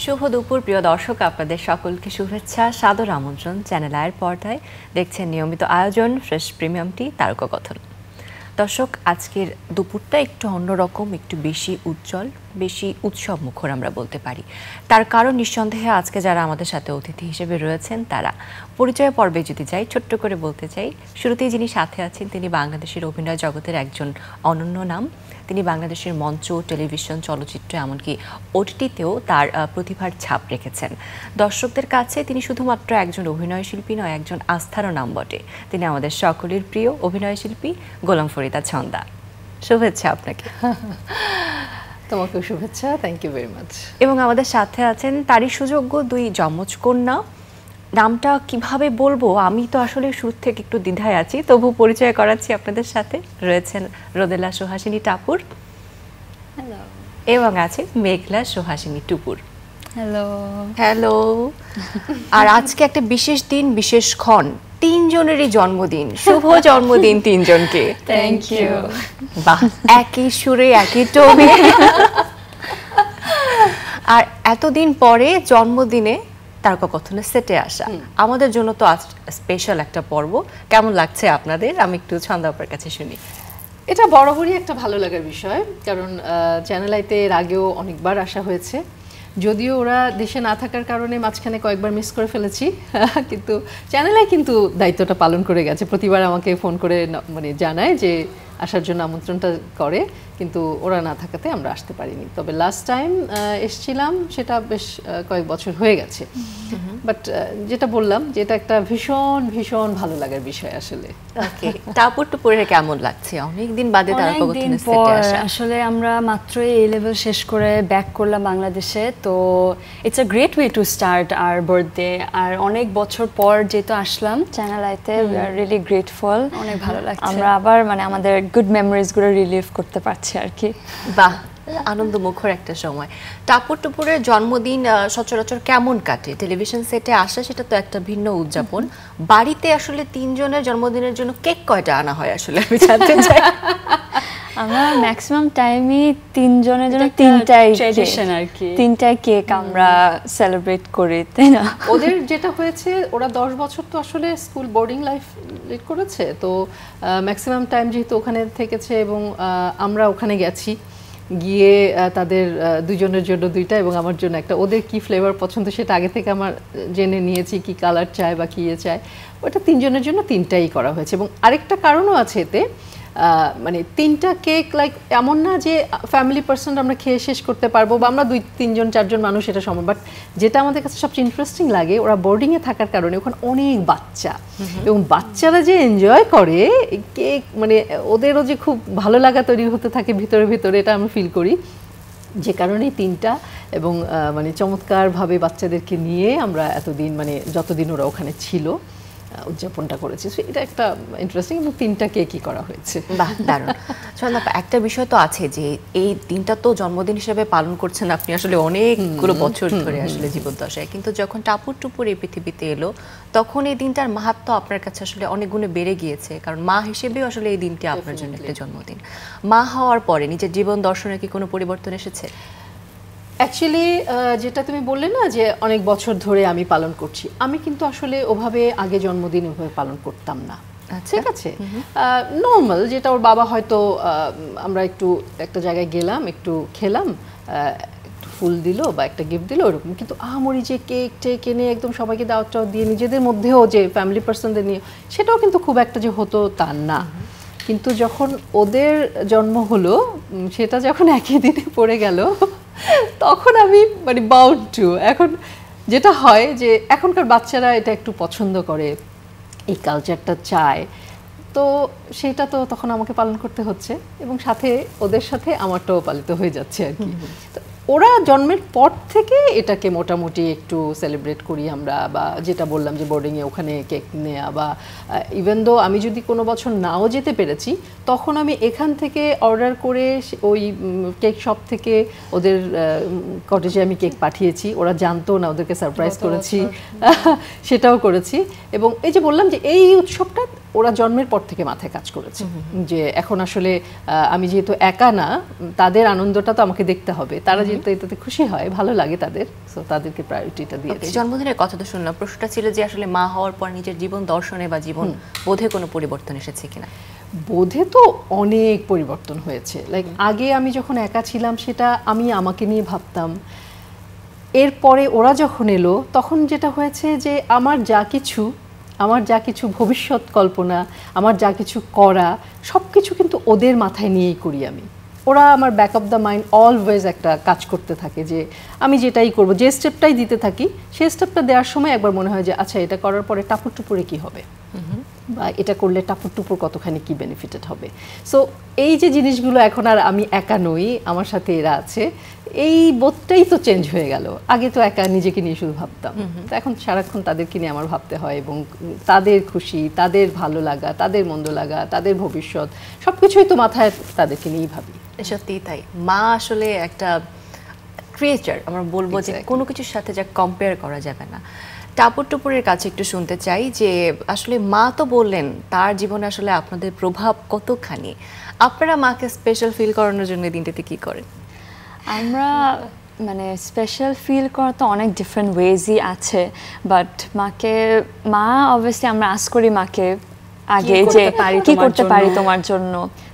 শুভ দুপুর প্রিয় দর্শক, আপনাদের সকলকে শুভেচ্ছা, সাদর আমন্ত্রণ। চ্যানেল আয়ের পর্দায় দেখছেন নিয়মিত আয়োজন ফ্রেশ প্রিমিয়াম টি তারকাকথন। দর্শক, আজকের দুপুরটা একটু অন্যরকম, একটু বেশি উজ্জ্বল, বেশি উৎসব মুখর আমরা বলতে পারি। তার কারণ নিঃসন্দেহে আজকে যারা আমাদের সাথে অতিথি হিসেবে রয়েছেন তারা। পরিচয় পর্বে যদি যাই, ছোট্ট করে বলতে চাই, শুরুতেই যিনি সাথে আছেন তিনি বাংলাদেশের অভিনয় জগতের একজন অনন্য নাম। তিনি বাংলাদেশের মঞ্চ, টেলিভিশন, চলচ্চিত্র, এমনকি ওটিটিতেও তার প্রতিভার ছাপ রেখেছেন। দর্শকদের কাছে তিনি শুধুমাত্র একজন অভিনয় শিল্পী নয়, একজন আস্থারও নাম বটে। তিনি আমাদের সকলের প্রিয় অভিনয় শিল্পী গোলাম ফরিদা ছন্দা। শুভেচ্ছা আপনাকে। তোমাকেও শুভেচ্ছা, থ্যাংক ইউ ভেরি মাচ। এবং আমাদের সাথে আছেন তারই সুযোগ্য দুই যমজ কন্যা। নামটা কিভাবে বলবো, আমি তো আসলে শুরু থেকে একটু দ্বিধায় আছি, তবু পরিচয় করাচ্ছি আপনাদের সাথে। রয়েছেন রোদেলা সুহাসিনী টাপুর, হ্যালো, এবং আছে মেঘলা সুহাসিনী টুপুর। Hello hello. আর আজকে একটা বিশেষ দিন, বিশেষ ক্ষণ, তিনজনেরই জন্মদিন। শুভ জন্মদিন তিনজনকে। Thank you. বাহ, একই সুরে একই টোনে। আর এতদিন পরে জন্মদিনে তারকাকথনের সেটে আসা আমাদের জন্য তো আজ স্পেশাল একটা পর্ব। কেমন লাগছে আপনাদের? আমি একটু ছন্দা আপার কাছে শুনি। এটা বরাবরই একটা ভালো লাগার বিষয়, কারণ চ্যানেল আইতে এর আগেও অনেকবার আসা হয়েছে। যদিও ওরা দেশে না থাকার কারণে মাঝখানে কয়েকবার মিস করে ফেলেছি, কিন্তু চ্যানেলে কিন্তু দায়িত্বটা পালন করে গেছে। প্রতিবার আমাকে ফোন করে মানে জানায় যে আসার জন্য আমন্ত্রণটা করে, কিন্তু ওরা না থাকাতে আমরা আসতে পারিনি। তবে লাস্ট টাইম এসেছিলাম, সেটা বেশ কয়েক বছর হয়ে গেছে। বাট যেটা বললাম যে এটা একটা ভীষণ ভীষণ ভালো লাগার বিষয় আসলে। ওকে, টাপুর টুপুরে কেমন লাগছে অনেকদিন বাদে তারকাকথনের সেটে আসা? আসলে আমরা মাত্রই এই লেভেল শেষ করে ব্যাক করলাম বাংলাদেশে, তো it's a great way to start আর বার্থডে। আর অনেক বছর পর যেহেতু আসলাম চ্যানেল আইতে, উই আর রিয়েলি গ্রেটফুল। অনেক ভালো লাগছে, আমরা আবার মানে আমাদের গুড মেমোরিজ গুলো রিলিভ করতে পারছি আর কি। বাহ, আনন্দমুখর একটা সময়। টাপুর টুপুরের জন্মদিন সচরাচর কেমন কাটে? টেলিভিশন সেটে আসা সেটা তো একটা ভিন্ন উদযাপন। বাড়িতে আসলে তিনজনের জন্মদিনের জন্য কেক কয়টা আনা হয় আসলে আমি জানতে চাই। আমরা ম্যাক্সিমাম টাইমই তিনজনের জন্য তিনটাই ট্র্যাডিশন আর কি, তিনটাই কেক আমরা সেলিব্রেট করি, তাই না? ওদের যেটা হয়েছে, ওরা 10 বছর তো আসলে স্কুল বোর্ডিং লাইফ লিড করেছে, তো ম্যাক্সিমাম টাইম যেহেতু ওখানে থেকেছে এবং আমরা ওখানে গেছি, গিয়ে তাদের দুজনের জন্য দুইটা এবং আমার জন্য একটা। ওদের কি ফ্লেভার পছন্দ সেটা আগে থেকে আমার জেনে নিয়েছি, কি কালার চায় বা কী চায়, ওটা তিনজনের জন্য তিনটাই করা হয়েছে। এবং আরেকটা কারণও আছে এতে, মানে তিনটা কেক লাইক এমন না যে ফ্যামিলি পার্সন আমরা খেয়ে শেষ করতে পারবো, বা আমরা 2-3-4 মানুষ এটা সম্ভব। বাট যেটা আমাদের কাছে সবচেয়ে ইন্টারেস্টিং লাগে, ওরা বোর্ডিংয়ে থাকার কারণে ওখানে অনেক বাচ্চা, এবং বাচ্চারা যে এনজয় করে কেক, মানে ওদেরও যে খুব ভালো লাগা তৈরি হতে থাকে ভিতরে ভিতরে, এটা আমি ফিল করি। যে কারণেই তিনটা, এবং মানে চমৎকারভাবে বাচ্চাদেরকে নিয়ে আমরা এতদিন, মানে যতদিন ওরা ওখানে ছিল, উদযাপনটা করেছি। এটা একটা ইন্টারেস্টিং, এবং তিনটা কেকই করা হয়েছে। বাহ, দারুণ। ছন্দা, একটা বিষয় তো আছে যে এই দিনটা তো জন্মদিন হিসেবে পালন করছেন আপনি আসলে অনেকগুলো বছর ধরে আসলে জীবদ্দশায়, কিন্তু যখন টাপুর টুপুর এই পৃথিবীতে এলো তখন এই দিনটার মাহাত্ম্য আপনার কাছে আসলে অনেক গুণে বেড়ে গিয়েছে, কারণ মা হিসেবেও আসলে এই দিনটি আপনার জন্য একটা জন্মদিন। মা হওয়ার পরে নিজের জীবন দর্শনে কি কোনো পরিবর্তন এসেছে? অ্যাকচুয়ালি যেটা তুমি বললে না যে অনেক বছর ধরে আমি পালন করছি, আমি কিন্তু আসলে ওভাবে আগে জন্মদিন ওভাবে পালন করতাম না। ঠিক আছে, নর্মাল যেটা ওর বাবা হয়তো, আমরা একটু একটা জায়গায় গেলাম, একটু খেলাম, একটু ফুল দিল বা একটা গিফট দিল, ওরকম। কিন্তু আমরি যে কেক টেক এনে একদম সবাইকে দাওয়াতটাও দিয়ে নিজেদের মধ্যেও যে ফ্যামিলি পার্সনদের নিয়ে, সেটাও কিন্তু খুব একটা যে হতো তা না। কিন্তু যখন ওদের জন্ম হলো, সেটা যখন একই দিনে পড়ে গেল, তখন আমি মানে বাউন্ড টু। এখন যেটা হয় যে এখনকার বাচ্চারা এটা একটু পছন্দ করে, এই কালচারটা চায়, তো সেটা তো তখন আমাকে পালন করতে হচ্ছে, এবং সাথে ওদের সাথে আমারটাও পালিত হয়ে যাচ্ছে আর কি। তো ওরা জন্মের পর থেকে এটাকে মোটামুটি একটু সেলিব্রেট করি আমরা, বা যেটা বললাম যে বোর্ডিংয়ে ওখানে কেক নেওয়া, বা ইভেন দো আমি যদি কোনো বছর নাও যেতে পেরেছি, তখন আমি এখান থেকে অর্ডার করে ওই কেক শপ থেকে ওদের কটেজে আমি কেক পাঠিয়েছি, ওরা জানতো না, ওদেরকে সারপ্রাইজ করেছি, সেটাও করেছি। এবং এই যে বললাম যে এই উৎসবটা ওরা জন্মের পর থেকে মাথায় কাজ করেছে যে এখন আসলে আমি যেহেতু একা না, তাদের আনন্দটা তো আমাকে দেখতে হবে, তারা যেহেতু এটাতে খুশি হয়, ভালো লাগে তাদের, সো তাদেরকে প্রায়োরিটিটা দিয়েছি। জন্মদিনের কথা তো শুনলাম, প্রশ্নটা ছিল যে আসলে মা হওয়ার পর নিজের জীবন দর্শনে বা জীবন বোধে কোনো পরিবর্তন এসেছে কিনা? বোধে তো অনেক পরিবর্তন হয়েছে। লাইক আগে আমি যখন একা ছিলাম সেটা আমি আমাকে নিয়ে ভাবতাম, এরপরে ওরা যখন এলো তখন যেটা হয়েছে যে আমার যা কিছু ভবিষ্যৎ কল্পনা, আমার যা কিছু করা, সব কিছু কিন্তু ওদের মাথায় নিয়েই করি আমি। ওরা আমার back of the mind always একটা কাজ করতে থাকে যে আমি যেটাই করব, যে স্টেপটাই দিতে থাকি, সেই স্টেপটা দেওয়ার সময় একবার মনে হয় যে আচ্ছা এটা করার পরে টাপুর টুপুরে কী হবে, বা এটা করলে টাপুর টুপুর কতখানি কি বেনিফিটেড হবে। সো এই যে জিনিসগুলো এখন আর আমি একা নই, আমার সাথে এরা আছে, এই বোধটাই তো চেঞ্জ হয়ে গেল। আগে তো একা নিজেকে নিয়ে শুধু ভাবতাম, তো এখন সারাক্ষণ তাদেরকে নিয়ে আমার ভাবতে হয়, এবং তাদের খুশি, তাদের ভালো লাগা, তাদের মন্দ লাগা, তাদের ভবিষ্যৎ, সব কিছুই তো মাথায় তাদেরকে নিয়েই ভাবি। সত্যিই তাই, মা আসলে একটা ক্রিয়েচার, আমরা বলবো যে কোনো কিছুর সাথে যা কম্পেয়ার করা যাবে না। টাপুর টুপুরের কাছে একটু শুনতে চাই যে আসলে মা তো বললেন তার জীবনে আসলে আপনাদের প্রভাব কতখানি, আপনারা মাকে স্পেশাল ফিল করানোর জন্য দিনটিতে কি করেন? আমরা মানে স্পেশাল ফিল করা তো অনেক ডিফারেন্ট ওয়েজই আছে, বাট মা অবভিয়াসলি আমরা আস করি মাকে আগে যে কি করতে পারি তোমার জন্য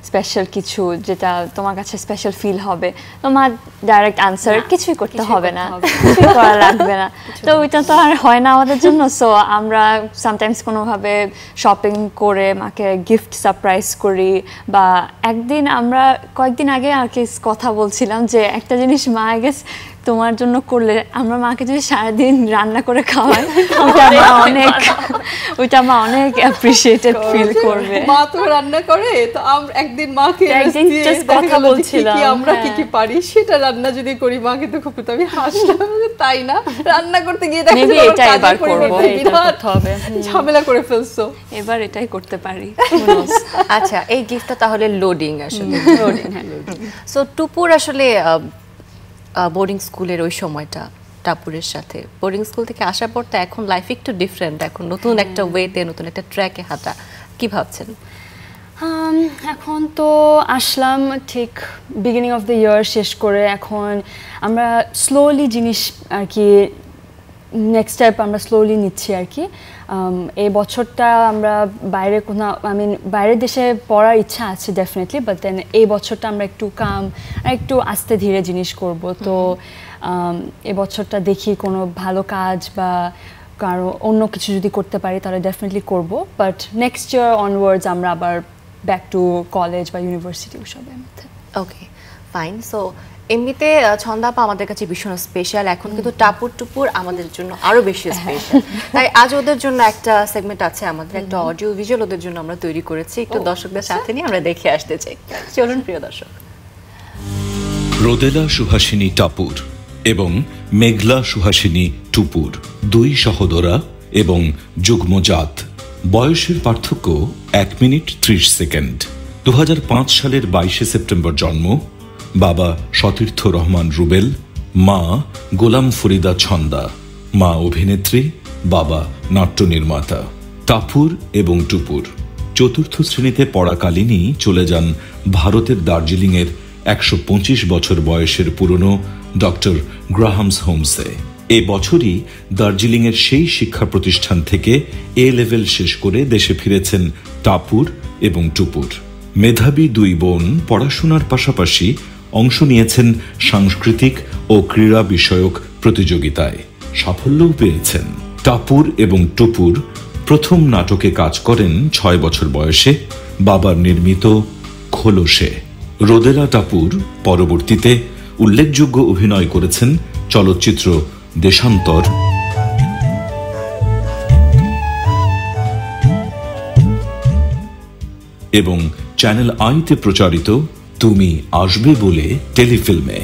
স্পেশাল কিছু, যেটা তোমার কাছে স্পেশাল ফিল হবে। তো মা ডাইরেক্ট আনসার কিছুই করতে হবে না, কিছুই করা লাগবে না। তো ওইটা তো আর হয় না আমাদের জন্য। সো আমরা সামটাইমস কোনোভাবে শপিং করে মাকে গিফট সারপ্রাইজ করি, বা একদিন আমরা কয়েকদিন আগে আর কি কথা বলছিলাম যে একটা জিনিস মা আই গেস তোমার জন্য করলে, আমরা মাকে যদি সারাদিন রান্না করে খাওয়াই ওইটা মা অনেক অ্যাপ্রিশিয়েটেড ফিল করবে। মা তো রান্না করে, তো আমরা একদিন মাকে কথা বলছিলাম আমরা কি কি পারি সেটা রান্না যদি করি, মাকে তো খুব, আমি হাসলাম তাই না, রান্না করতে গিয়ে ঝামেলা করে ফেলছো, এবার এটাই করতে পারি। আচ্ছা, এই গিফটটা তাহলে লোডিং আসলে। সো টুপুর আসলে বোর্ডিং স্কুলের ওই সময়টা টাপুরের সাথে, বোর্ডিং স্কুল থেকে আসার পর তো এখন লাইফ একটু ডিফারেন্ট, এখন নতুন একটা ওয়েতে, নতুন একটা ট্র্যাকে হাঁটা, কি ভাবছেন? এখন তো আসলাম ঠিক বিগিনিং অফ দ্য ইয়ার শেষ করে, এখন আমরা স্লোলি জিনিস আর কি নেক্সট স্টেপ আমরা স্লোলি নিচ্ছি আর কি। এই বছরটা আমরা বাইরে বাইরের দেশে পড়ার ইচ্ছা আছে ডেফিনেটলি, বাট দেন এই বছরটা আমরা একটু একটু আস্তে ধীরে জিনিস করব। তো এই বছরটা দেখি কোনো ভালো কাজ বা কারো অন্য কিছু যদি করতে পারি তাহলে ডেফিনেটলি করব, বাট নেক্সট ইয়ার অনওয়ার্ডস আমরা আবার ব্যাক টু কলেজ বা ইউনিভার্সিটি ওসবের মধ্যে। ওকে, ফাইন। সো এমনিতে ছন্দাপা আমাদের কাছে ভীষণ স্পেশাল, এখন কিন্তু টাপুর টুপুর আমাদের জন্য আরো বেশি স্পেশাল। তাই আজ ওদের জন্য একটা সেগমেন্ট আছে, আমাদের একটা অডিও ভিজুয়াল ওদের জন্য আমরা তৈরি করেছি, একটু দর্শকদের সাথে নিয়ে আমরা দেখে আসতে চাই। চলুন প্রিয় দর্শক। রোদেলা সুহাসিনী টাপুর এবং মেঘলা সুহাসিনী টুপুর, দুই সহোদরা এবং যুগ্মজাত। বয়সের পার্থক্য 1 মিনিট 30 সেকেন্ড। 2005 সালের 22 সেপ্টেম্বর জন্ম। বাবা সতীর্থ রহমান রুবেল, মা গোলাম ফরিদা ছন্দা, মা অভিনেত্রী, বাবা নাট্য নির্মাতা। টাপুর এবং টুপুর চতুর্থ শ্রেণীতে পড়াকালীনই চলে যান ভারতের দার্জিলিংয়ের 125 বছর বয়সের পুরনো ডক্টর গ্রাহামস হোমসে। এ বছরই দার্জিলিংয়ের সেই শিক্ষা প্রতিষ্ঠান থেকে এ লেভেল শেষ করে দেশে ফিরেছেন টাপুর এবং টুপুর। মেধাবী দুই বোন পড়াশোনার পাশাপাশি অংশ নিয়েছেন সাংস্কৃতিক ও ক্রীড়া বিষয়ক প্রতিযোগিতায়, সাফল্যও পেয়েছেন। টাপুর এবং টুপুর প্রথম নাটকে কাজ করেন 6 বছর বয়সে, বাবার নির্মিত খোলসে। রোদেলা টাপুর পরবর্তীতে উল্লেখযোগ্য অভিনয় করেছেন চলচ্চিত্র দেশান্তর, এবং চ্যানেল আইতে প্রচারিত তুমি আসবে বলে টেলিফিল্মে।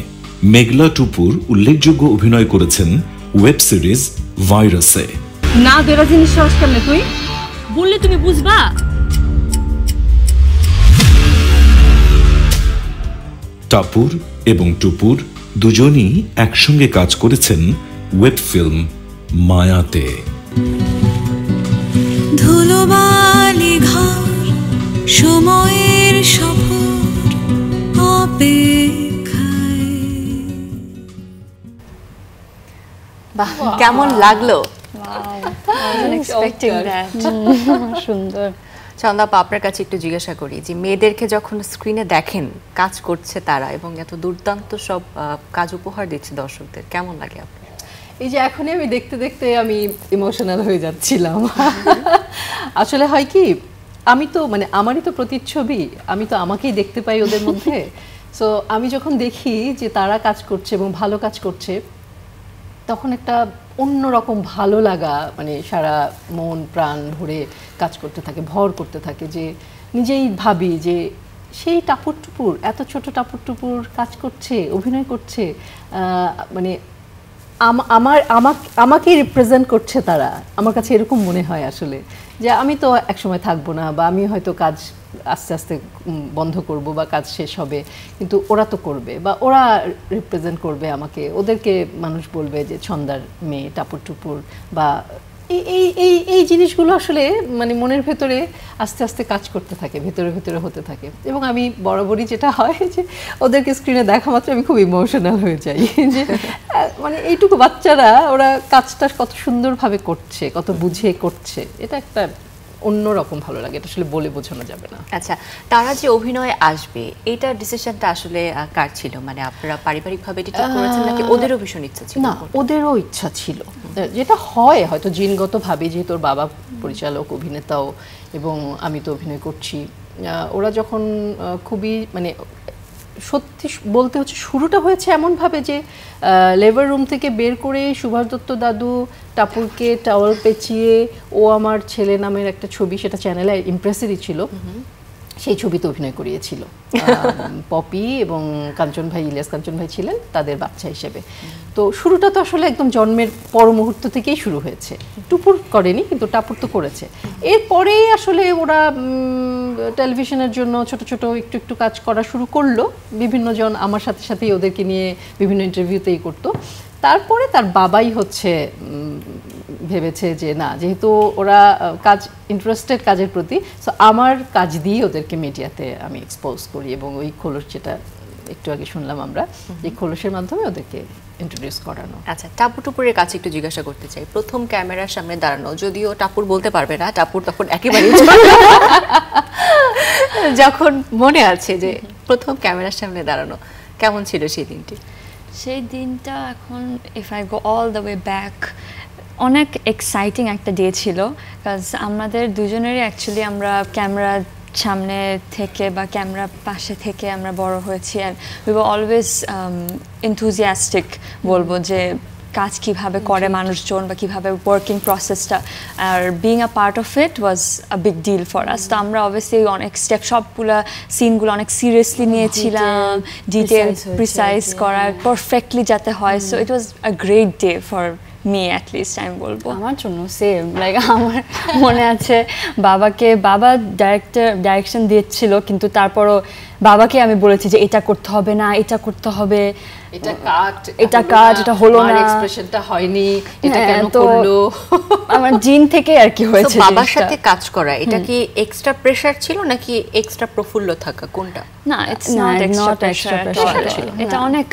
মেঘলা টুপুর উল্লেখযোগ্য অভিনয় করেছেন ওয়েব সিরিজ ভাইরাসে। না বেরা জিনিস সহজ কেমনে তুই বললে তুমি বুঝবা। টাপুর এবং টুপুর দুজনই একসঙ্গে কাজ করেছেন ওয়েব ফিল্ম মায়াতে। ধুলোবালি ঘর সময়ের সফর অপেক্ষায়। বাহ, কেমন লাগলো? Expecting that. সুন্দর। চন্দা আপা, আপনার কাছে একটু জিজ্ঞাসা করি যে মেয়েদেরকে যখন স্ক্রিনে দেখেন কাজ করছে তারা এবং এত দুর্দান্ত সব কাজ উপহার দিচ্ছে দর্শকদের, কেমন লাগে আপনার? এই যে এখনই আমি দেখতে দেখতে আমি ইমোশনাল হয়ে যাচ্ছিলাম। আসলে হয় কি, আমি তো মানে আমারই তো প্রতিচ্ছবি, আমি তো আমাকেই দেখতে পাই ওদের মধ্যে। সো আমি যখন দেখি যে তারা কাজ করছে এবং ভালো কাজ করছে, তখন একটা অন্যরকম ভালো লাগা, মানে সারা মন প্রাণ ভরে কাজ করতে থাকে, ভর করতে থাকে। যে নিজেই ভাবি যে সেই টাপুর টুপুর, এত ছোট টাপুর টুপুর কাজ করছে, অভিনয় করছে, মানে আমাকে রিপ্রেজেন্ট করছে তারা। আমার কাছে এরকম মনে হয় আসলে, যে আমি তো একসময় থাকবো না, বা আমি হয়তো কাজ আস্তে আস্তে বন্ধ করব বা কাজ শেষ হবে, কিন্তু ওরা তো করবে, বা ওরা রিপ্রেজেন্ট করবে আমাকে। ওদেরকে মানুষ বলবে যে ছন্দার মেয়ে, টাপুর টুপুর, বা এই এই এই জিনিসগুলো আসলে মানে মনের ভেতরে আস্তে আস্তে কাজ করতে থাকে, ভেতরে ভেতরে হতে থাকে। এবং আমি বরাবরই যেটা হয় যে ওদেরকে স্ক্রিনে দেখা মাত্র আমি খুব ইমোশনাল হয়ে যাই। যে মানে এইটুকু বাচ্চারা ওরা কাজটা কত সুন্দরভাবে করছে, কত বুঝে করছে, এটা একটা অন্যরকম ভালো লাগে, এটা আসলে বলে বোঝানো যাবে না। আচ্ছা, তারা যে অভিনয়ে আসবে এটার ডিসিশনটা আসলে কার ছিল? মানে আপনারা পারিবারিকভাবে এটা ঠিক করেছেন নাকি ওদেরও ভীষণ ইচ্ছা ছিল? না, ওদেরও ইচ্ছা ছিল। যেটা হয় হয়তো জিনগতভাবে, যেহেতু ওর বাবা পরিচালক, অভিনেতাও, এবং আমি তো অভিনয় করছি, ওরা যখন খুবই মানে সত্যি বলতে হচ্ছে শুরুটা হয়েছে এমনভাবে যে লেবার রুম থেকে বের করে সুভাষ দত্ত দাদু টাপুরকে টাওয়াল পেঁচিয়ে ও আমার ছেলে নামের একটা ছবি, সেটা চ্যানেলে ইমপ্রেসেরই ছিল, সেই ছবিতে অভিনয় করিয়েছিল পপি এবং কাঞ্চন ভাই, ইলিয়াস কাঞ্চন ভাই ছিলেন তাদের বাচ্চা হিসেবে। তো শুরুটা তো আসলে একদম জন্মের পর মুহূর্ত থেকেই শুরু হয়েছে। টুপুর করেনি, কিন্তু টাপুর তো করেছে। এরপরেই আসলে ওরা টেলিভিশনের জন্য ছোট ছোট একটু একটু কাজ করা শুরু করলো। বিভিন্ন জন আমার সাথে সাথেই ওদেরকে নিয়ে বিভিন্ন ইন্টারভিউতেই করতো। তারপরে তার বাবাই হচ্ছে ভেবেছে যে না, যেহেতু ওরা কাজ ইন্টারেস্টেড কাজের প্রতি, সো আমার কাজ দিয়ে ওদেরকে মিডিয়াতে আমি এক্সপোজ করি। এবং ওই খোলস, যেটা একটু আগে শুনলাম আমরা, এই খোলসের মাধ্যমে ওদেরকে ইন্ট্রোডিউস করানো। আচ্ছা, টাপু টুপুরের কাছে একটু জিজ্ঞাসা করতে চাই। প্রথম ক্যামেরার সামনে দাঁড়ানো, যদিও টাপুর বলতে পারবে না, টাপুর তখন একেবারেই যখন মনে আছে যে প্রথম ক্যামেরার সামনে দাঁড়ানো, কেমন ছিল সেই দিনটি? সেই দিনটা এখন if I go all the way back, অনেক এক্সাইটিং একটা ডে ছিল। কাজ আমাদের দুজনেরই অ্যাকচুয়ালি আমরা ক্যামেরা সামনে থেকে বা ক্যামেরা পাশে থেকে আমরা বড় হয়েছি, and we were always enthusiastic বলবো, যে কাজ কিভাবে করে মানুষজন বা কিভাবে ওয়ার্কিং প্রসেসটা, আর being a part of it was a big deal for us. তো আমরা অবভিয়াসলি অনেক স্টেপ, সবগুলো সিনগুলো অনেক সিরিয়াসলি নিয়েছিলাম, ডিটেল প্রিসাইজ করা পারফেক্টলি যাতে হয়। So it was a great day for me, at least আমি বলবো। আমার জন্য সেম, লাইক আমার মনে আছে বাবা ডাইরেকশন দিচ্ছিল, কিন্তু তারপরও বাবাকে আমি বলেছি যে এটা করতে হবে না, এটা করতে হবে, এটা কাট, এটা হলো না, এক্সপ্রেশনটা হয়নি, এটা কেন করলো। আমার জিন থেকে আর কি হয়েছে। বাবার সাথে কাজ করা এটা কি এক্সট্রা প্রেসার ছিল নাকি এক্সট্রা প্রফুল্ল থাকা, কোনটা? না, ইটস নট এক্সট্রা প্রেসার, এটা অনেক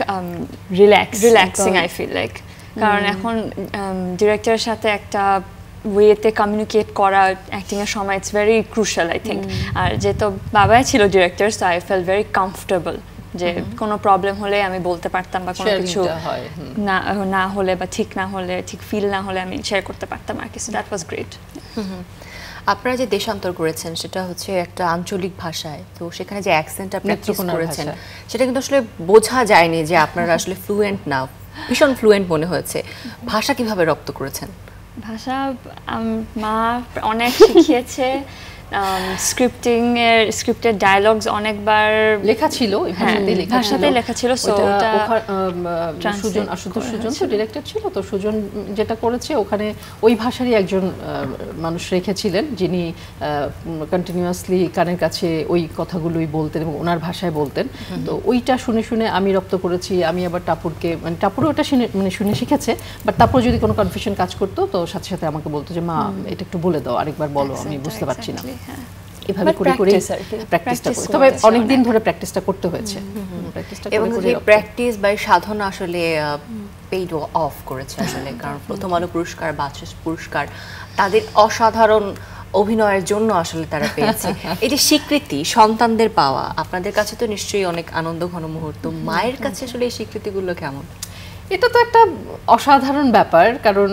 রিল্যাক্সিং আই ফিল লাইক। কারণ এখন ডিরেক্টরের সাথে একটা ওয়েতে কমিউনিকেট করা অ্যাক্টিংয়ের সময় it's very crucial I think. আর যেহেতু বাবাই ছিল director, so I feel very comfortable যে কোনো প্রবলেম হলে আমি বলতে পারতাম, বা কোনো কিছু না হলে বা ঠিক না হলে, ঠিক ফিল না হলে আমি শেয়ার করতে পারতাম আর কি। So that was great. আপনারা যে দেশান্তর করেছেন সেটা হচ্ছে একটা আঞ্চলিক ভাষায়, তো সেখানে যে অ্যাকসেন্ট আপনি প্র্যাকটিস করেছেন সেটা কিন্তু আসলে বোঝা যায়নি যে আপনারা আসলে ফ্লুয়েন্ট না, ভীষণ ফ্লুয়েন্ট মনে হয়েছে। ভাষা কিভাবে রপ্ত করেছেন? ভাষা মা অনেক শিখিয়েছে, স্ক্রিপ্টের ডায়লগস অনেকবার লেখা ছিল, ভাষাতেই লেখা ছিল। সো ওটা আশুতোষ সুজন তো ডিরেক্টর ছিল, তো সুজন যেটা করেছে ওখানে ওই ভাষারই একজন মানুষ রেখেছিলেন, যিনি কন্টিনিউয়াসলি কানের কাছে ওই কথাগুলোই বলতেন এবং ওনার ভাষায় বলতেন। তো ওইটা শুনে শুনে আমি রপ্ত করেছি। আমি আবার টাপুরকে, মানে টাপুরও ওটা শুনে শিখেছে, বাট টাপুর যদি কোনো কনফিউশন কাজ করতো তো সাথে সাথে আমাকে বলতো যে মা এটা একটু বলে দাও, আরেকবার বলো, আমি বুঝতে পারছি না। এভাবে করে করে প্র্যাকটিসটা করতে, তবে অনেক দিন ধরে প্র্যাকটিসটা করতে হয়েছে। এবং এই প্র্যাকটিস বা সাধনা আসলে পেইড অফ করেছে আসলে, কারণ প্রথম আলো পুরস্কার, বাচস পুরস্কার তাদের অসাধারণ অভিনয়ের জন্য আসলে তারা পেয়েছে। এই যে স্বীকৃতি সন্তানদের পাওয়া, আপনাদের কাছে তো নিশ্চয়ই অনেক আনন্দ ঘন মুহূর্ত, মায়ের কাছে আসলে এই স্বীকৃতিগুলো কেমন? এটা তো একটা অসাধারণ ব্যাপার, কারণ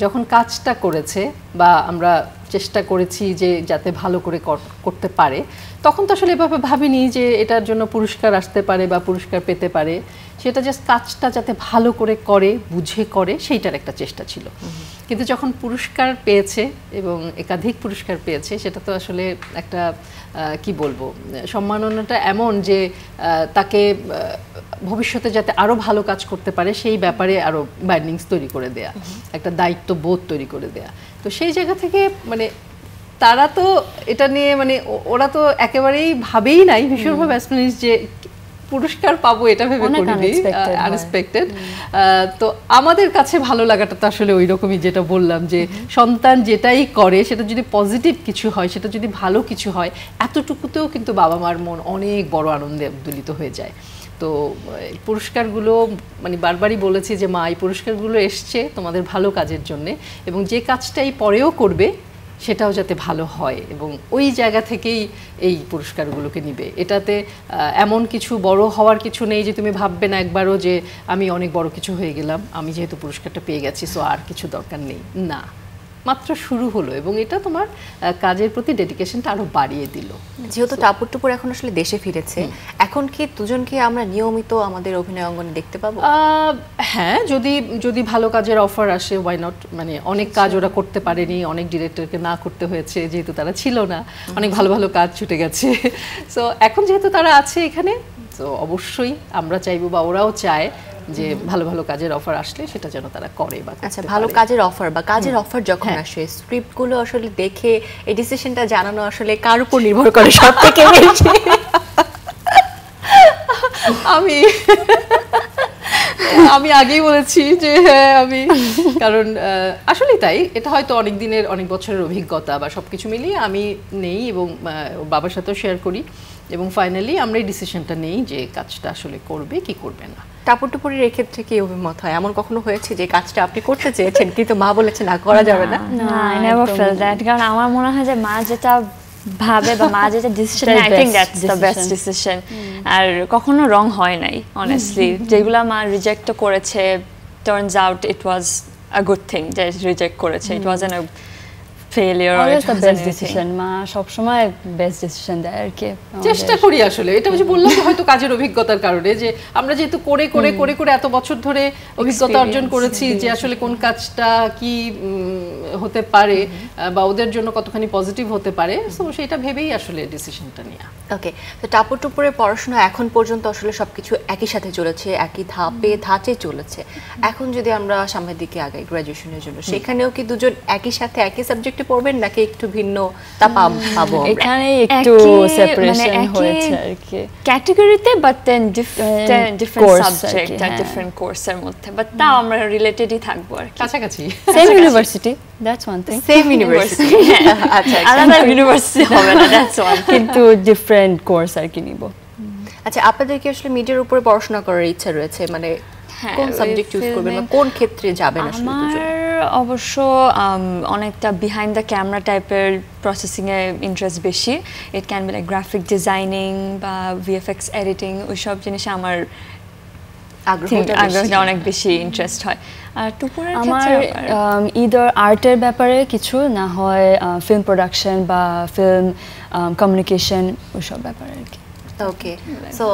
যখন কাজটা করেছে বা আমরা চেষ্টা করেছি যে যাতে ভালো করে করতে পারে, তখন তো আসলে এভাবে ভাবিনি যে এটার জন্য পুরস্কার আসতে পারে বা পুরস্কার পেতে পারে। সেটা জাস্ট কাজটা যাতে ভালো করে করে, বুঝে করে, সেইটার একটা চেষ্টা ছিল। কিন্তু যখন পুরস্কার পেয়েছে এবং একাধিক পুরস্কার পেয়েছে, সেটা তো আসলে একটা কি বলবো, সম্মাননাটা এমন যে তাকে ভবিষ্যতে যাতে আরও ভালো কাজ করতে পারে সেই ব্যাপারে আরও বার্নিংস তৈরি করে দেয়া, একটা দায়িত্ববোধ তৈরি করে দেয়া। তো সেই জায়গা থেকে মানে তারা তো এটা নিয়ে মানে ওরা তো একেবারেই ভাবেই নাই, ভীষণভাবে অ্যাসপিরেন্স যে পুরস্কার পাবো এটা ভেবে করিনি, আনএক্সপেক্টেড। তো আমাদের কাছে ভালো লাগাটা তো আসলে ওই রকমই, যেটা বললাম যে সন্তান যেটাই করে সেটা যদি পজিটিভ কিছু হয়, সেটা যদি ভালো কিছু হয়, এতটুকুতেও কিন্তু বাবা মার মন অনেক বড় আনন্দে উদ্দোলিত হয়ে যায়। তো পুরস্কারগুলো মানে বারবারই বলেছি যে মা, এই পুরস্কারগুলো এসছে তোমাদের ভালো কাজের জন্যে, এবং যে কাজটাই পরেও করবে সেটাও যাতে ভালো হয়, এবং ওই জায়গা থেকেই এই পুরস্কারগুলোকে নিবে। এটাতে এমন কিছু বড় হওয়ার কিছু নেই যে তুমি ভাববে না একবারও যে আমি অনেক বড় কিছু হয়ে গেলাম, আমি যেহেতু পুরস্কারটা পেয়ে গেছি সো আর কিছু দরকার নেই, না, মাত্র শুরু হলো, এবং এটা তোমার কাজের প্রতি ডেডিকেশনটা আরো বাড়িয়ে দিল। যেহেতু টাপুর টুপুর এখন আসলে দেশে ফিরেছে, এখন কি দুজনকে আমরা নিয়মিত আমাদের অভিনয় অঙ্গনে দেখতে পাবো? হ্যাঁ, যদি ভালো কাজের অফার আসে, ওয়াই নট। মানে অনেক কাজ ওরা করতে পারেনি, অনেক ডিরেক্টরকে না করতে হয়েছে যেহেতু তারা ছিল না, অনেক ভালো ভালো কাজ ছুটে গেছে। সো এখন যেহেতু তারা আছে এখানে, তো অবশ্যই আমরা চাইবো বা ওরাও চায় যে ভালো ভালো কাজের অফার আসলে সেটা যেন তারা করে বা আচ্ছা, ভালো কাজের অফার বা কাজের অফার যখন আসে, স্ক্রিপ্টগুলো আসলে দেখে এই ডিসিশনটা জানানো আসলে কার উপর নির্ভর করে সবথেকে বেশি? আমি আগেই বলেছি যে হ্যাঁ আমি, কারণ আসলেই তাই, এটা হয়তো অনেক দিনের অনেক বছরের অভিজ্ঞতা বা সবকিছু মিলিয়ে আমি নেই এবং বাবার সাথেও শেয়ার করি, এবং ফাইনালি আমরা এই ডিসিশনটা নেই যে কাজটা আসলে করবে কি করবে না। টাপুর টুপুরের ক্ষেত্রে কি অভিমত হয়? এমন কখনো হয়েছে যে কাজটা আপনি করতে চেয়েছেন কিন্তু মা বলেছে না, করা যাবে না? না, আই নেভার ফেল দ্যাট, কারণ আমার মনে হয় যে মা যেটা ভাবে বা মা যেটা ডিসিশন নেয়, I think that's the best decision. আর কখনো রং হয় নাই অনেস্টলি, যেগুলা মা রিজেক্ট করেছে, turns out it was a good thing যে রিজেক্ট করেছে, it wasn't a failure or it was the best decision. মা সব সময় বেস্ট ডিসিশন দেয় আর কি। চেষ্টা করি আসলে, এটা যে বললাম হয়তো কাজের অভিজ্ঞতার কারণে, যে আমরা যেহেতু করে করে করে করে এত বছর ধরে অভিজ্ঞতা অর্জন করেছি যে আসলে কোন কাজটা কি হতে পারে বা ওদের জন্য কতখানি পজিটিভ হতে পারে, সো সেটা ভেবেই আসলে ডিসিশনটা নেওয়া। ওকে, তো টাপুর টুপুরের পড়াশোনা এখন পর্যন্ত আসলে সবকিছু একই সাথে চলেছে, একই ধাঁচে চলেছে। এখন যদি আমরা সামনের দিকে আগাই গ্র্যাজুয়েশনের জন্য, সেখানেও কি দুজন একই সাথে একই সাবজেক্টে পড়বেন নাকি একটু ভিন্ন তা পাবো? এখানে একটু সেপারেশন হয়েছে আর কি ক্যাটাগরিতে, বাট দেন ডিফারেন্ট সাবজেক্ট আর ডিফারেন্ট কোর্সের মধ্যে, বাট তাও আমরা রিলেটেডই থাকবো আর কি, কাছাকাছি। Same university, that's one thing. Same university, আচ্ছা আলাদা ইউনিভার্সিটি হবে না, দ্যাটস ওয়ান, কিন্তু ডিফারেন্ট কোর্স আর কি নিব। আচ্ছা, আপনাদের কি আসলে মিডিয়ার উপরে পড়াশোনা করার ইচ্ছা রয়েছে? মানে কোন সাবজেক্ট চুজ করবেন বা কোন ক্ষেত্রে যাবেন আসলে দুজন? আমার অবশ্য অনেকটা বিহাইন্ড দ্য ক্যামেরা টাইপের প্রসেসিং এ ইন্টারেস্ট বেশি। It can be like graphic designing বা ভিএফএক্স এডিটিং, ওইসব জিনিসে আমার আগ্রহটা অনেক বেশি ইন্টারেস্ট হয়। আর টুপুরের ক্ষেত্রে আমার ইদার আর্টের ব্যাপারে কিছু, না হয় ফিল্ম প্রোডাকশন বা ফিল্ম কমিউনিকেশন, ওইসব ব্যাপারে আর কি। ওকে, সো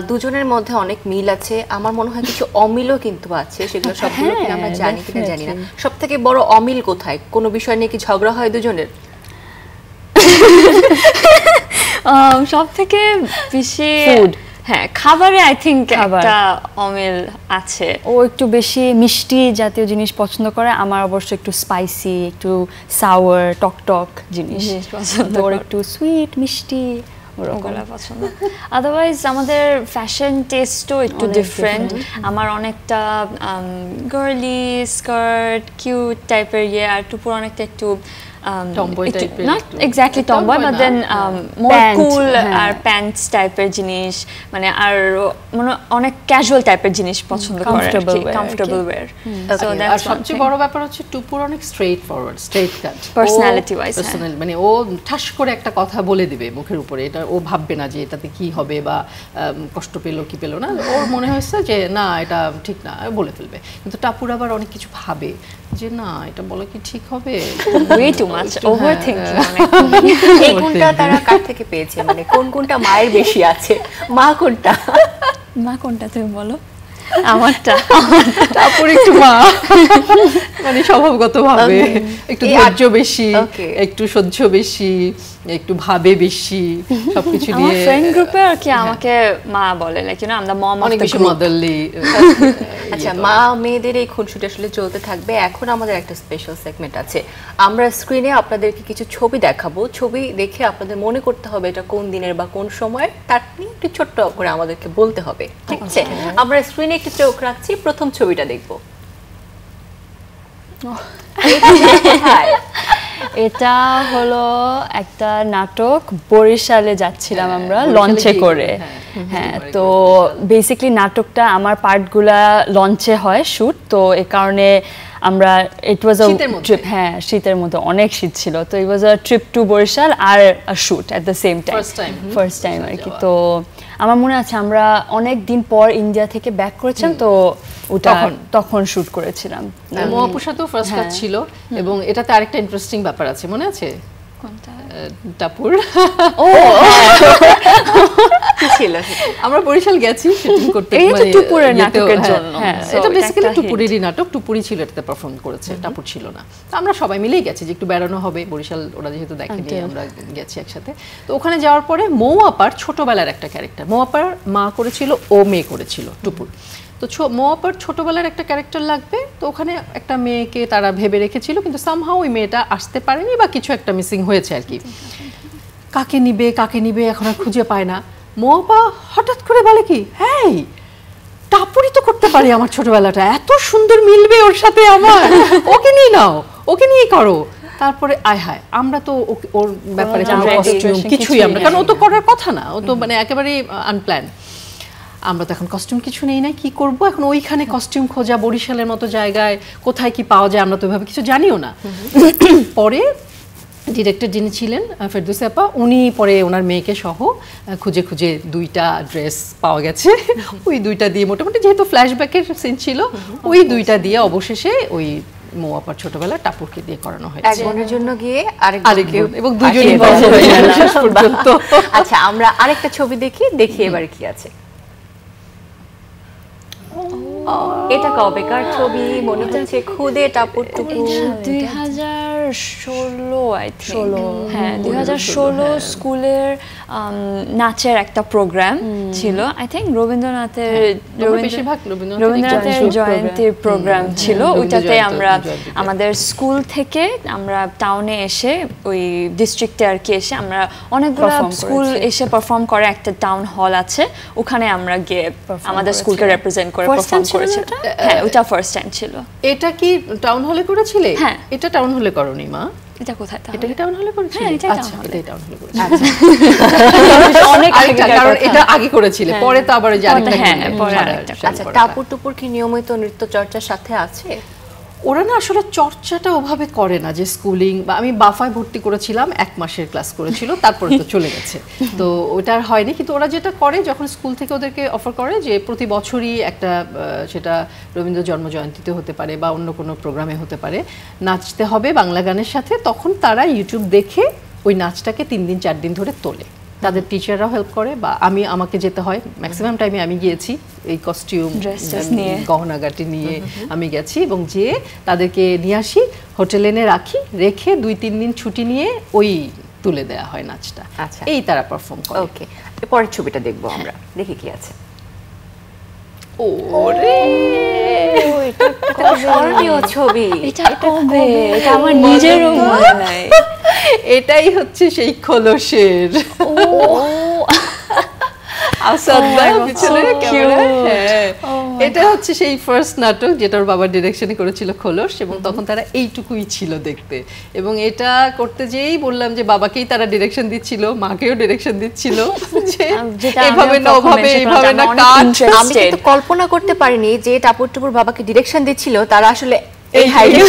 দুজনের মধ্যে অনেক মিল আছে, আমার মনে হয় কিছু অমিলও কিন্তু আছে, সেগুলো সবগুলো কি আমরা জানি কিনা জানি না। সবথেকে বড় অমিল কোথায়? কোন বিষয় নিয়ে কি ঝগড়া হয় দুজনের? সবথেকে বেশি ফুড, হ্যাঁ খাবারে আই থিংক একটা অমিল আছে। ও একটু বেশি মিষ্টি জাতীয় জিনিস পছন্দ করে, আমার অবশ্য একটু স্পাইসি, একটু সাওয়ার টক জিনিস পছন্দ, ওর একটু সুইট মিষ্টি ওরকমটা পছন্দ। আদারওয়াইজ আমাদের ফ্যাশন টেস্টও একটু ডিফারেন্ট। আমার অনেকটা গার্লি স্কার্ট কিউট টাইপের আর টুপুর অনেকটা একটু Tomboy type-এর not একটু। exactly tomboy Tomboy but না, then more Pant, cool হ্যাঁ। আর pants টাইপের জিনিস মানে আর মানে অনেক ক্যাজুয়াল টাইপের জিনিস পছন্দ করে Comfortable wear comfortable wear so আর দ্যাটস সবচেয়ে বড় ব্যাপার হচ্ছে টুপুর অনেক straightforward straight cut Personality wise, হ্যাঁ। পার্সোনাল মানে ও ঠাস করে একটা কথা বলে দিবে মুখের উপরে এটা ও ভাববে না যে এটাতে কি হবে বা কষ্ট পেলো কি পেলো না ওর মনে হয়েছে যে না এটা ঠিক না বলে ফেলবে কিন্তু টাপুর আবার অনেক কিছু ভাবে যে না এটা বলা কি ঠিক হবে way too much overthinking এই গুণটা তারা কার থেকে পেয়েছে মানে কোন কোনটা মায়ের বেশি আছে মা কোনটা মা কোনটা তুমি বলো আমারটা টাপুর একটু মা মানে স্বভাবগত ভাবে একটু ধৈর্য বেশি Okay. একটু সহ্য বেশি একটু ভাবে বেশি সবকিছু আমার নিয়ে ফ্রেন্ড গ্রুপে আর কি আমাকে মা বলে like you know I am the mom of অনেক দ্য বেশি গ্রুপ মদারলি আচ্ছা মা মেয়েদের এই খুনসুটি আসলে চলতে থাকবে এখন আমাদের একটা স্পেশাল সেগমেন্ট আছে আমরা স্ক্রিনে আপনাদেরকে কিছু ছবি দেখাবো ছবি দেখে আপনাদের মনে করতে হবে এটা কোন দিনের বা কোন সময়ের তার নিয়ে একটু ছোট্ট করে আমাদেরকে বলতে হবে ঠিক আছে আমরা স্ক্রিনে একটু চোখ রাখছি প্রথম ছবিটা দেখবো এটা হলো একটা নাটক বরিশালে যাচ্ছিলাম আমরা বরিশালে লঞ্চে গিয়ে, করে হ্যাঁ তো বেসিক্যালি নাটকটা আমার পার্টগুলা লঞ্চে হয় শুট তো এই কারণে আমরা ইট ওয়াজ আ শীতের মধ্যে। ট্রিপ হ্যাঁ শীতের মধ্যে অনেক শীত ছিল তো it was a trip to Barisal আর shoot at the same time first time আর কি তো আমার মনে আছে আমরা অনেক দিন পর ইন্ডিয়া থেকে ব্যাক করেছিলাম তো ওটা তখন শুট করেছিলাম মোয়াপুর সাথেও ফার্স্ট কাজ ছিল এবং এটাতে আরেকটা ইন্টারেস্টিং ব্যাপার আছে মনে আছে কোনটা টাপুর কি ছিল আমরা বরিশাল গেছি শুটিং করতে এই তো টুপুরের ইয়েতেও, নাটকের হ্যাঁ, জন্য। হ্যাঁ So, এটা এটা বেসিক্যালি একটা hit। টুপুরেরই নাটক টুপুরি ছিল এটাতে পারফর্ম করেছে টাপুর ছিল না তো আমরা সবাই মিলেই গেছি যে একটু বেড়ানো হবে বরিশাল ওরা যেহেতু দেখেনি আমরা গেছি একসাথে তো ওখানে যাওয়ার পরে মৌ আপার ছোটবেলার একটা ক্যারেক্টার মৌ আপার মা করেছিল ও মেয়ে করেছিল টুপুর তো মৌ আপার ছোটবেলার একটা ক্যারেক্টার লাগবে তো ওখানে একটা মেয়েকে তারা ভেবে রেখেছিল কিন্তু সামহাউ ওই মেয়েটা আসতে পারেনি বা কিছু একটা মিসিং হয়েছে আর কি কাকে নিবে এখন আর খুঁজে পায় না মোয়াপা হঠাৎ করে বলে কি হ্যাঁ টাপুরি তো করতে পারি আমার ছোটবেলাটা এত সুন্দর মিলবে ওর সাথে আমার ওকে নিয়ে নাও ওকে নিয়ে করো তারপরে আয় হায় আমরা তো ওর ব্যাপারে কোনো কস্টিউম কিছুই আমরা কারণ ও তো করার কথা না ও তো মানে একেবারে আনপ্ল্যান আমরা তো এখন কস্টিউম কিছু নেই নাই কি করব এখন ওইখানে কস্টিউম খোঁজা বরিশালের মতো জায়গায় কোথায় কি পাওয়া যায় আমরা তো ওইভাবে কিছু জানিও না পরে ডিরেক্টর যিনি ছিলেন ফেরদৌসী আপা উনি পরে ওনার মেয়েকে সহ খুঁজে খুঁজে 2টা ড্রেস পাওয়া গেছে ওই 2টা দিয়ে মোটামুটি যেহেতু ফ্ল্যাশব্যাকের সিন ছিল ওই 2টা দিয়ে অবশেষে ওই মৌ আপার ছোটবেলা টাপুরকে দিয়ে করানো হয়েছে এক বোনের জন্য গিয়ে আরেক এবং দুজনই বড় হয়ে গেল শেষ পর্যন্ত আচ্ছা আমরা আরেকটা ছবি দেখি এবারে কি আছে এটা কবেকার ছবি মনে হচ্ছে খুদে টাপুর টুপুর 2016 আই থিংক হ্যাঁ 2016 স্কুলের নাচের একটা প্রোগ্রাম ছিল আই থিংক রবীন্দ্রনাথের জয়ন্তীর প্রোগ্রাম ছিল ওইটাতে আমরা আমাদের স্কুল থেকে আমরা টাউনে এসে ওই ডিস্ট্রিক্টে আর কি এসে আমরা অনেকগুলো স্কুল এসে পারফর্ম করে একটা টাউন হল আছে ওখানে আমরা গিয়ে আমাদের স্কুলকে রিপ্রেজেন্ট করে পারফর্ম করেছি হ্যাঁ ওটা ফার্স্ট টাইম ছিল এটা কি টাউন হলে করেছিলে হ্যাঁ এটা টাউন হলে করনি মা এটা কোথায় এটা কি টাউন হলে করেছিলে হ্যাঁ এটাই আচ্ছা এটাই টাউন হলে করেছিলে অনেক কারণ এটা আগে করেছিলে পরে তো আবার জানি না হ্যাঁ পরে আরেকটা আচ্ছা টাপুর টুপুর কি নিয়মিত নৃত্য চর্চার সাথে আছে ওরা না আসলে চর্চাটা ওভাবে করে না যে স্কুলিং বা আমি বাফায় ভর্তি করেছিলাম 1 মাসের ক্লাস করেছিল তারপরে তো চলে গেছে তো ওটা আর হয়নি কিন্তু ওরা যেটা করে যখন স্কুল থেকে ওদেরকে অফার করে যে প্রতি বছরই একটা সেটা রবীন্দ্র জন্মজয়ন্তীতে হতে পারে বা অন্য কোনো প্রোগ্রামে হতে পারে নাচতে হবে বাংলা গানের সাথে তখন তারা ইউটিউব দেখে ওই নাচটাকে 3 দিন 4 দিন ধরে তোলে তাদের টিচাররাও হেল্প করে বা আমাকে যেতে হয় ম্যাক্সিমাম টাইমে আমি গিয়েছি এই কস্টিউম নিয়ে গহনাগাটি নিয়ে আমি গেছি এবং যে তাদেরকে নিয়ে আসি হোটেলে এনে রেখে 2-3 দিন ছুটি নিয়ে ওই তুলে দেওয়া হয় নাচটা আচ্ছা এই তারা পারফর্ম করে ওকে পরের ছবিটা দেখবো আমরা দেখি কি আছে ওরে এটা স্মরণীয় ছবি এটা কবে এটা আমার নিজেরও মনে নাই এটাই হচ্ছে সেই খোলসের আসাদ ভাই পিছনে ক্যামেরা এটা হচ্ছে সেই ফার্স্ট নাটক যেটা ওর বাবা ডিরেকশনে করেছিল খোলস, এবং তখন তারা এইটুকুই ছিল দেখতে, এবং এটা করতে যেই বললাম যে বাবাকেই তারা ডিরেকশন দিচ্ছিল, মাকেও ডিরেকশন দিচ্ছিল যে এভাবে না ওভাবে এইভাবে না কাজ। আমি কিন্তু কল্পনা করতে পারিনি যে টাপুর টুপুর বাবাকে ডিরেকশন দিচ্ছিল তারা আসলে এই হাইটে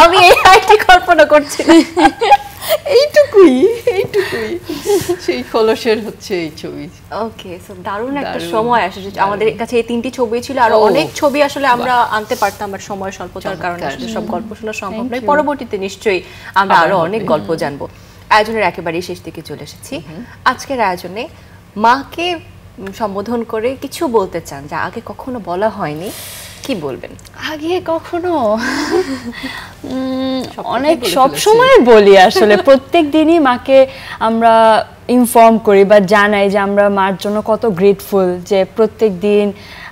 আমি এই হাইটে কল্পনা করছি এইটুকুই সেই খোলসের হচ্ছে এই ছবি। ওকে, সো দারুণ একটা সময় আসলে আমাদের কাছে এই 3টি ছবি ছিল, আর অনেক ছবি আসলে আমরা আনতে পারতাম, আর সময় স্বল্পতার কারণে আসলে সব গল্প শোনা সম্ভব নয়। পরবর্তীতে নিশ্চয়ই আমরা আরো অনেক গল্প জানবো। আয়োজনের একেবারেই শেষ দিকে চলে এসেছি। আজকের আয়োজনে মাকে সম্বোধন করে কিছু বলতে চান যা আগে কখনো বলা হয়নি, কি বলবেন? আগে কখনো অনেক সব সময় বলি আসলে, প্রত্যেক দিনই মাকে আমরা ইনফর্ম করি বা জানাই যে আমরা মার জন্য কত গ্রেটফুল, যে প্রত্যেক দিন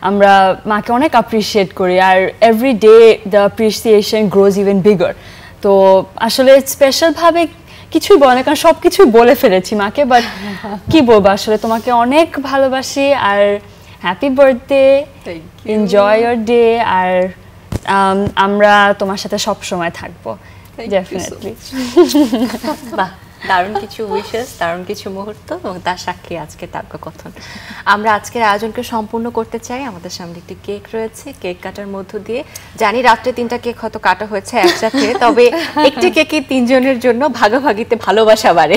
আমরা মাকে অনেক অ্যাপ্রিসিয়েট করি, আর every day the appreciation grows even bigger. তো আসলে স্পেশালভাবে কিছুই বলে, কারণ সব কিছুই বলে ফেলেছি মাকে, বাট কি বলবো আসলে, তোমাকে অনেক ভালোবাসি, আর happy birthday, enjoy your day, আর আমরা তোমার সাথে সব সময় থাকবো ডেফিনেটলি। বাহ, দারুণ কিছু উইশেস, দারুণ কিছু মুহূর্ত, এবং তার সাক্ষী আজকে তারকাকথন। আমরা আজকের আয়োজনকে সম্পূর্ণ করতে চাই। আমাদের সামনে একটি কেক রয়েছে, কেক কাটার মধ্য দিয়ে জানি রাত্রে 3টা কেক হয়তো কাটা হয়েছে একসাথে, তবে একটি কেকই 3 জনের জন্য ভাগাভাগিতে ভালোবাসা বাড়ে।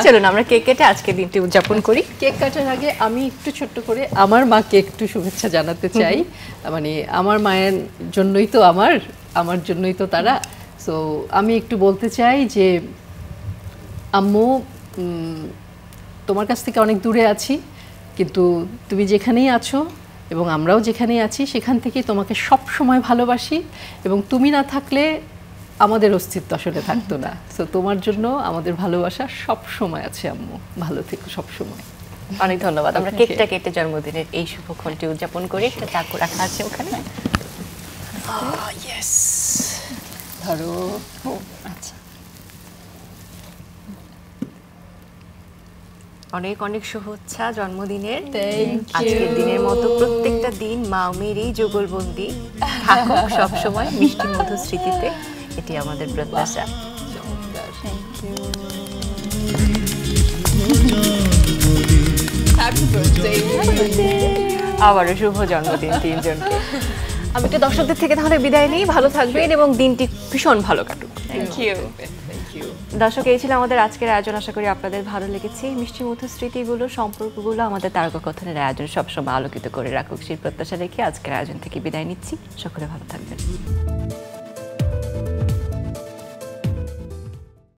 চলুন আমরা কেক কেটে আজকে দিনটি উদযাপন করি। কেক কাটার আগে আমি একটু ছোট্ট করে আমার মাকে একটু শুভেচ্ছা জানাতে চাই। মানে আমার মায়ের জন্যই তো আমার জন্যই তো তারা। সো আমি একটু বলতে চাই যে আম্মু, তোমার কাছ থেকে অনেক দূরে আছি, কিন্তু তুমি যেখানেই আছো এবং আমরাও যেখানেই আছি সেখান থেকেই তোমাকে সব সময় ভালোবাসি, এবং তুমি না থাকলে আমাদের অস্তিত্ব আসলে থাকতো না। সো তোমার জন্য আমাদের ভালোবাসা সব সময় আছে আম্মু, ভালো থেকো সব সময়। অনেক ধন্যবাদ। আমরা কেকটা কেটে জন্মদিনের এই শুভক্ষণটি উদযাপন করি। একটা চাকু রাখা আছে ওখানে। ইয়েস, ধরো। আচ্ছা, অনেক অনেক শুভেচ্ছা জন্মদিনের। আজকের দিনের মতো প্রত্যেকটা দিন মা মেয়েরই যুগলবন্দি থাকুক সবসময় মিষ্টি মধুর স্মৃতিতে, এটি আমাদের প্রত্যাশা। আবারও শুভ জন্মদিন 3 জনকে। আমি একটু দর্শকদের থেকে তাহলে বিদায় নিই। ভালো থাকবেন এবং দিনটি ভীষণ ভালো কাটুক। Thank you. দর্শক, এই ছিল আমাদের আজকের আয়োজন। আশা করি আপনাদের ভালো লেগেছে। মিষ্টি মধুর স্মৃতিগুলো, সম্পর্কগুলো আমাদের তারকাকথনের আয়োজন সবসময় আলোকিত করে রাখুক সেই প্রত্যাশা রেখে আজকের আয়োজন থেকে বিদায় নিচ্ছি। সকলে ভালো থাকবেন।